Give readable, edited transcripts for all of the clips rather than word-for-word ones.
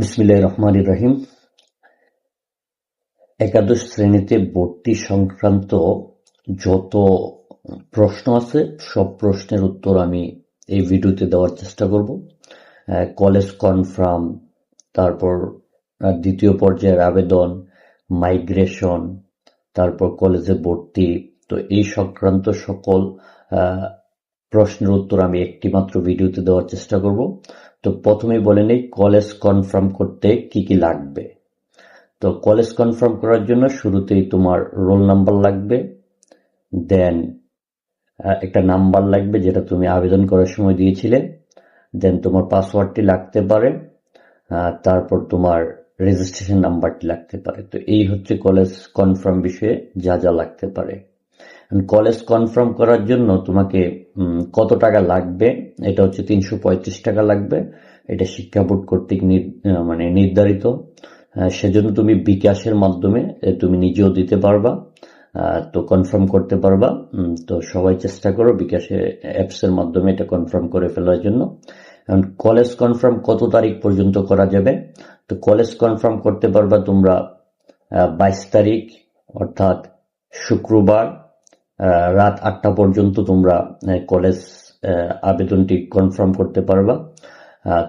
বিসমিল্লাহির রহমানির রহিম। একাদশ শ্রেণীতে ভর্তি সংক্রান্ত যত প্রশ্ন আছে সব প্রশ্নের উত্তর আমি এই ভিডিওতে দেওয়ার চেষ্টা করব। কলেজ কনফার্ম, তারপর দ্বিতীয় পর্যায়ের আবেদন, মাইগ্রেশন, তারপর কলেজে ভর্তি, তো এই সংক্রান্ত সকল প্রশ্নের উত্তর আমি একটি মাত্র ভিডিওতে দেওয়ার চেষ্টা করব। তো প্রথমেই বলে নেই কলেজ কনফার্ম করতে কি কি লাগবে। তো কলেজ কনফার্ম করার জন্য শুরুতেই তোমার রোল নাম্বার লাগবে, দেন একটা নাম্বার লাগবে যেটা তুমি আবেদন করার সময় দিয়েছিলে, দেন তোমার পাসওয়ার্ডটি লাগতে পারে, তারপর তোমার রেজিস্ট্রেশন নাম্বারটি লাগতে পারে। তো এই হচ্ছে কলেজ কনফার্ম বিষয়ে যা যা লাগতে পারে। কলেজ কনফার্ম করার জন্য তোমাকে কত টাকা লাগবে, এটা হচ্ছে 335 টাকা লাগবে। এটা শিক্ষা বোর্ড কর্তৃক নির্ধারিত। সেজন্য তুমি বিকাশের মাধ্যমে তুমি নিজেও দিতে পারবা, তো কনফার্ম করতে পারবা। তো সবাই চেষ্টা করো বিকাশে অ্যাপস এর মাধ্যমে এটা কনফার্ম করে ফেলার জন্য। কলেজ কনফার্ম কত তারিখ পর্যন্ত করা যাবে? তো কলেজ কনফার্ম করতে পারবা তোমরা 22 তারিখ অর্থাৎ শুক্রবার রাত 8টা পর্যন্ত তোমরা কলেজ আবেদনটি কনফার্ম করতে পারবা।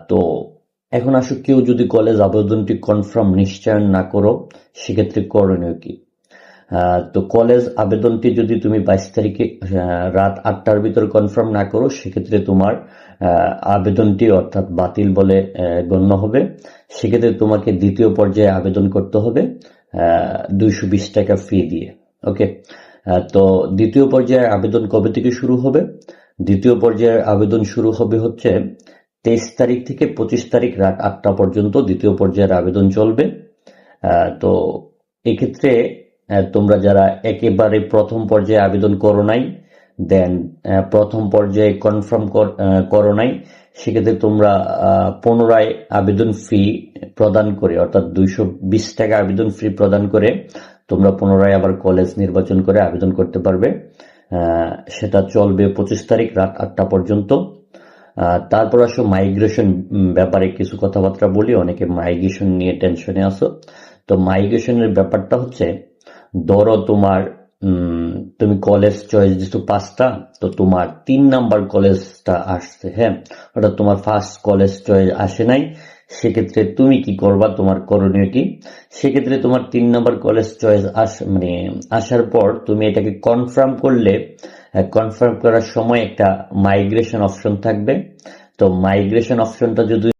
তো এখন আসো, কেউ যদি কলেজ আবেদনটি কনফার্ম নিশ্চয়ন না করো, সেক্ষেত্রে করণীয় কি? তো কলেজ আবেদনটি যদি তুমি 22 তারিখে রাত 8টার ভিতর কনফার্ম না করো, সেক্ষেত্রে তোমার আবেদনটি অর্থাৎ বাতিল বলে গণ্য হবে। সেক্ষেত্রে তোমাকে দ্বিতীয় পর্যায়ে আবেদন করতে হবে 220 টাকা ফি দিয়ে। ওকে, তো দ্বিতীয় পর্যায়ে আবেদন কবে থেকে শুরু হবে? দ্বিতীয় পর্যায়ের আবেদন শুরু হবে হচ্ছে 23 তারিখ থেকে 25 তারিখ রাত 8টা পর্যন্ত দ্বিতীয় পর্যায়ের আবেদন চলবে। তো এক্ষেত্রে তোমরা যারা একেবারে প্রথম পর্যায়ে আবেদন করো নাই, দেন প্রথম পর্যায়ে কনফার্ম করো নাই, সেক্ষেত্রে তোমরা পুনরায় আবেদন ফি প্রদান করে অর্থাৎ 220 টাকা আবেদন ফি প্রদান করে তোমরা পুনরায় আবার কলেজ নির্বাচন করে আবেদন করতে পারবে। সেটা চলবে 25 তারিখ রাত 8টা পর্যন্ত। তারপর আসো মাইগ্রেশন ব্যাপারে কিছু কথাবার্তা বলি। অনেকে মাইগ্রেশন নিয়ে টেনশনে আসো। তো মাইগ্রেশনের ব্যাপারটা হচ্ছে, ধরো তোমার তুমি কলেজ চয়েস দিছো 5টা, তো তোমার 3 নাম্বার কলেজটা আসছে, হ্যাঁ, ওটা তোমার ফার্স্ট কলেজ চয়েস আসে নাই। সেক্ষেত্রে তুমি কি করবা, তোমার করণীয় কি? সেক্ষেত্রে তোমার 3 নাম্বার কলেজ চয়েস আসার পর তুমি এটাকে কনফার্ম করলে, কনফার্ম করার সময় একটা মাইগ্রেশন অপশন থাকবে। তো মাইগ্রেশন অপশনটা যদি